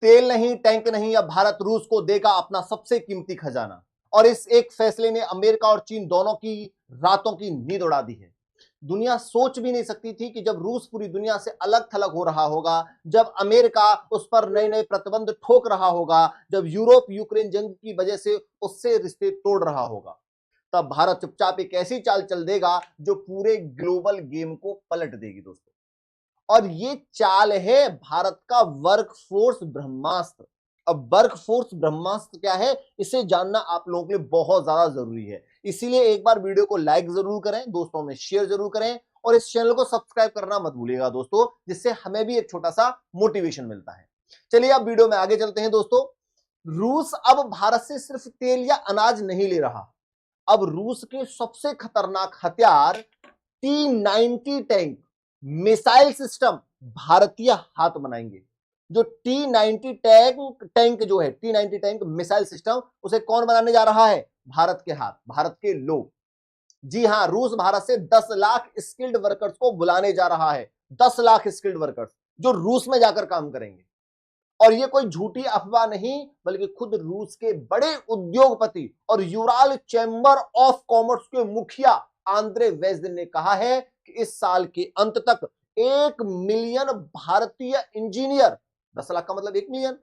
तेल नहीं, टैंक नहीं, अब भारत रूस को देगा अपना सबसे कीमती खजाना। और इस एक फैसले ने अमेरिका और चीन दोनों की रातों की नींद उड़ा दी है। दुनिया सोच भी नहीं सकती थी कि जब रूस पूरी दुनिया से अलग थलग हो रहा होगा, जब अमेरिका उस पर नए नए प्रतिबंध ठोक रहा होगा, जब यूरोप यूक्रेन जंग की वजह से उससे रिश्ते तोड़ रहा होगा, तब भारत चुपचाप एक ऐसी चाल चल देगा जो पूरे ग्लोबल गेम को पलट देगी दोस्तों। और ये चाल है भारत का वर्कफोर्स ब्रह्मास्त्र। अब वर्कफोर्स ब्रह्मास्त्र क्या है, इसे जानना आप लोगों के लिए बहुत ज्यादा जरूरी है। इसीलिए एक बार वीडियो को लाइक जरूर करें, दोस्तों में शेयर जरूर करें, और इस चैनल को सब्सक्राइब करना मत भूलिएगा दोस्तों, जिससे हमें भी एक छोटा सा मोटिवेशन मिलता है। चलिए अब वीडियो में आगे चलते हैं दोस्तों। रूस अब भारत से सिर्फ तेल या अनाज नहीं ले रहा, अब रूस के सबसे खतरनाक हथियार T-90 टैंक मिसाइल सिस्टम भारतीय हाथ बनाएंगे। जो T-90 टैंक जो है, T-90 टैंक मिसाइल सिस्टम, उसे कौन बनाने जा रहा है? भारत के हाथ, भारत के लोग। जी हां, रूस भारत से 10 लाख स्किल्ड वर्कर्स को बुलाने जा रहा है। 10 लाख स्किल्ड वर्कर्स जो रूस में जाकर काम करेंगे। और ये कोई झूठी अफवाह नहीं, बल्कि खुद रूस के बड़े उद्योगपति और यूराल चैम्बर ऑफ कॉमर्स के मुखिया आंद्रे वेज्दिन ने कहा है कि इस साल के अंत तक 1 मिलियन भारतीय इंजीनियर, 10 लाख का मतलब 1 मिलियन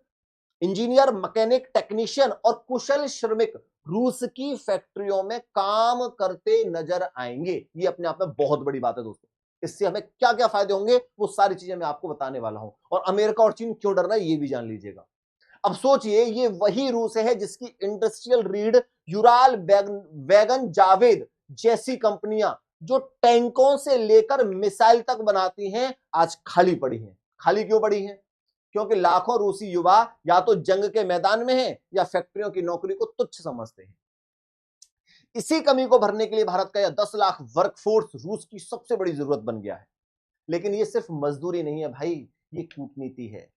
इंजीनियर, मैकेनिक, टेक्नीशियन और कुशल श्रमिक रूस की फैक्ट्रियों में काम करते नजर आएंगे। ये अपने आप में बहुत बड़ी बात है दोस्तों। इससे हमें क्या क्या फायदे होंगे, वो सारी चीजें मैं आपको बताने वाला हूं। और अमेरिका और चीन क्यों डर रहा है, ये भी जान लीजिएगा। अब सोचिए, ये वही रूस है जिसकी इंडस्ट्रियल रीढ़ यूराल वैगन जावेद जैसी कंपनियां, जो टैंकों से लेकर मिसाइल तक बनाती हैं, आज खाली पड़ी हैं। खाली क्यों पड़ी हैं? क्योंकि लाखों रूसी युवा या तो जंग के मैदान में हैं या फैक्ट्रियों की नौकरी को तुच्छ समझते हैं। इसी कमी को भरने के लिए भारत का यह 10 लाख वर्कफोर्स रूस की सबसे बड़ी जरूरत बन गया है। लेकिन ये सिर्फ मजदूरी नहीं है भाई, ये कूटनीति है,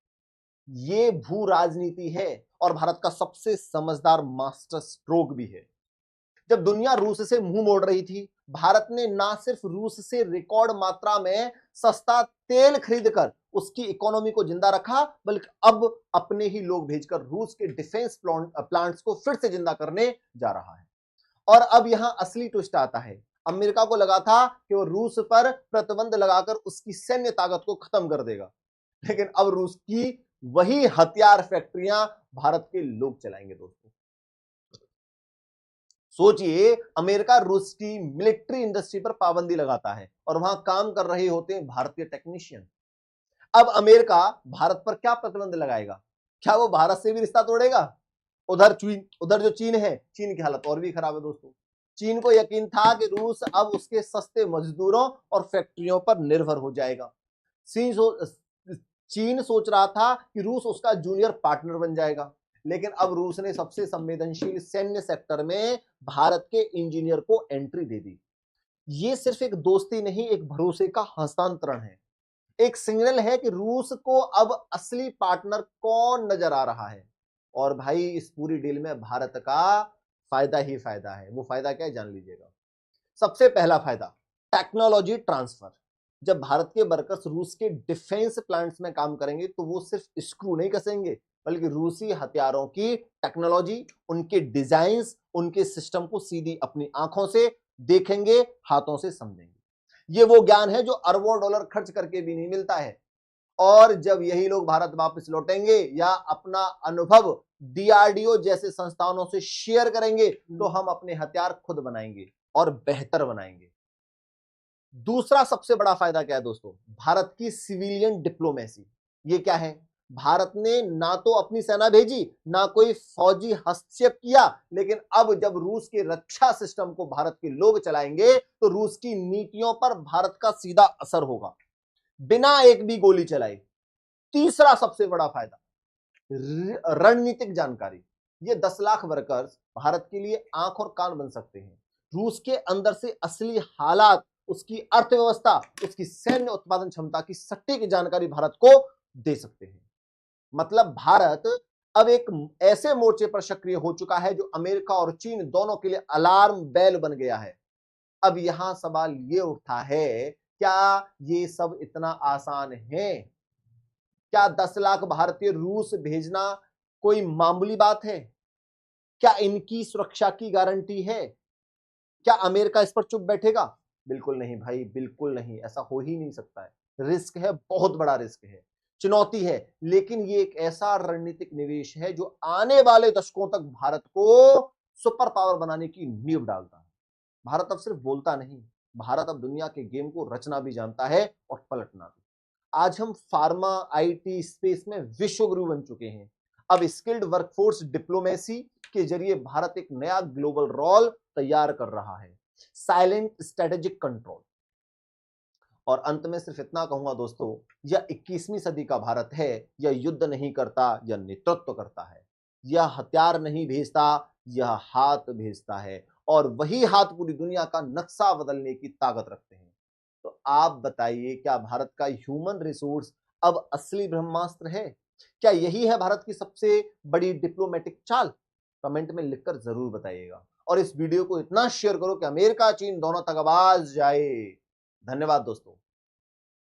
ये भू राजनीति है, और भारत का सबसे समझदार मास्टर स्ट्रोक भी है। जब दुनिया रूस से मुंह मोड़ रही थी, भारत ने ना सिर्फ रूस से रिकॉर्ड मात्रा में सस्ता तेल खरीदकर उसकी इकोनॉमी को जिंदा रखा, बल्कि अब अपने ही लोग भेजकर रूस के डिफेंस प्लांट्स को फिर से जिंदा करने जा रहा है। और अब यहां असली ट्विस्ट आता है। अमेरिका को लगा था कि वो रूस पर प्रतिबंध लगाकर उसकी सैन्य ताकत को खत्म कर देगा, लेकिन अब रूस की वही हथियार फैक्ट्रियां भारत के लोग चलाएंगे दोस्तों। सोचिए, अमेरिका रूस की मिलिट्री इंडस्ट्री पर पाबंदी लगाता है और वहां काम कर रहे होते हैं भारतीय टेक्नीशियन। अब अमेरिका भारत पर क्या प्रतिबंध लगाएगा? क्या वो भारत से भी रिश्ता तोड़ेगा? उधर जो चीन है, चीन की हालत और भी खराब है दोस्तों। चीन को यकीन था कि रूस अब उसके सस्ते मजदूरों और फैक्ट्रियों पर निर्भर हो जाएगा। चीन सोच रहा था कि रूस उसका जूनियर पार्टनर बन जाएगा, लेकिन अब रूस ने सबसे संवेदनशील सैन्य सेक्टर में भारत के इंजीनियर को एंट्री दे दी। ये सिर्फ एक दोस्ती नहीं, एक भरोसे का हस्तांतरण है। एक सिग्नल है कि रूस को अब असली पार्टनर कौन नजर आ रहा है। और भाई, इस पूरी डील में भारत का फायदा ही फायदा है। वो फायदा क्या है, जान लीजिएगा। सबसे पहला फायदा, टेक्नोलॉजी ट्रांसफर। जब भारत के वर्कर्स रूस के डिफेंस प्लांट्स में काम करेंगे, तो वो सिर्फ स्क्रू नहीं कसेंगे, बल्कि रूसी हथियारों की टेक्नोलॉजी, उनके डिजाइन्स, उनके सिस्टम को सीधी अपनी आंखों से देखेंगे, हाथों से समझेंगे। ये वो ज्ञान है जो अरबों डॉलर खर्च करके भी नहीं मिलता है। और जब यही लोग भारत वापस लौटेंगे या अपना अनुभव डीआरडीओ जैसे संस्थानों से शेयर करेंगे, तो हम अपने हथियार खुद बनाएंगे और बेहतर बनाएंगे। दूसरा सबसे बड़ा फायदा क्या है दोस्तों? भारत की सिविलियन डिप्लोमेसी। ये क्या है? भारत ने ना तो अपनी सेना भेजी, ना कोई फौजी हस्तक्षेप किया, लेकिन अब जब रूस के रक्षा सिस्टम को भारत के लोग चलाएंगे, तो रूस की नीतियों पर भारत का सीधा असर होगा, बिना एक भी गोली चलाए। तीसरा सबसे बड़ा फायदा, रणनीतिक जानकारी। ये 10 लाख वर्कर्स भारत के लिए आंख और कान बन सकते हैं। रूस के अंदर से असली हालात, उसकी अर्थव्यवस्था, उसकी सैन्य उत्पादन क्षमता की सटीक जानकारी भारत को दे सकते हैं। मतलब भारत अब एक ऐसे मोर्चे पर सक्रिय हो चुका है जो अमेरिका और चीन दोनों के लिए अलार्म बेल बन गया है। अब यहां सवाल ये उठता है, क्या ये सब इतना आसान है? क्या 10 लाख भारतीय रूस भेजना कोई मामूली बात है? क्या इनकी सुरक्षा की गारंटी है? क्या अमेरिका इस पर चुप बैठेगा? बिल्कुल नहीं भाई, बिल्कुल नहीं, ऐसा हो ही नहीं सकता है। रिस्क है, बहुत बड़ा रिस्क है, चुनौती है, लेकिन ये एक ऐसा रणनीतिक निवेश है जो आने वाले दशकों तक भारत को सुपर पावर बनाने की नींव डालता है। भारत अब सिर्फ बोलता नहीं, भारत अब दुनिया के गेम को रचना भी जानता है और पलटना भी। आज हम फार्मा, आईटी स्पेस में विश्व गुरु बन चुके हैं। अब स्किल्ड वर्कफोर्स डिप्लोमेसी के जरिए भारत एक नया ग्लोबल रोल तैयार कर रहा है, साइलेंट स्ट्रेटेजिक कंट्रोल। और अंत में सिर्फ इतना कहूंगा दोस्तों, यह 21वीं सदी का भारत है। यह युद्ध नहीं करता, यह नेतृत्व करता है। यह हथियार नहीं भेजता, यह हाथ भेजता है, और वही हाथ पूरी दुनिया का नक्शा बदलने की ताकत रखते हैं। तो आप बताइए, क्या भारत का ह्यूमन रिसोर्स अब असली ब्रह्मास्त्र है? क्या यही है भारत की सबसे बड़ी डिप्लोमेटिक चाल? कमेंट में लिखकर जरूर बताइएगा, और इस वीडियो को इतना शेयर करो कि अमेरिका चीन दोनों तक आवाज जाए। धन्यवाद दोस्तों।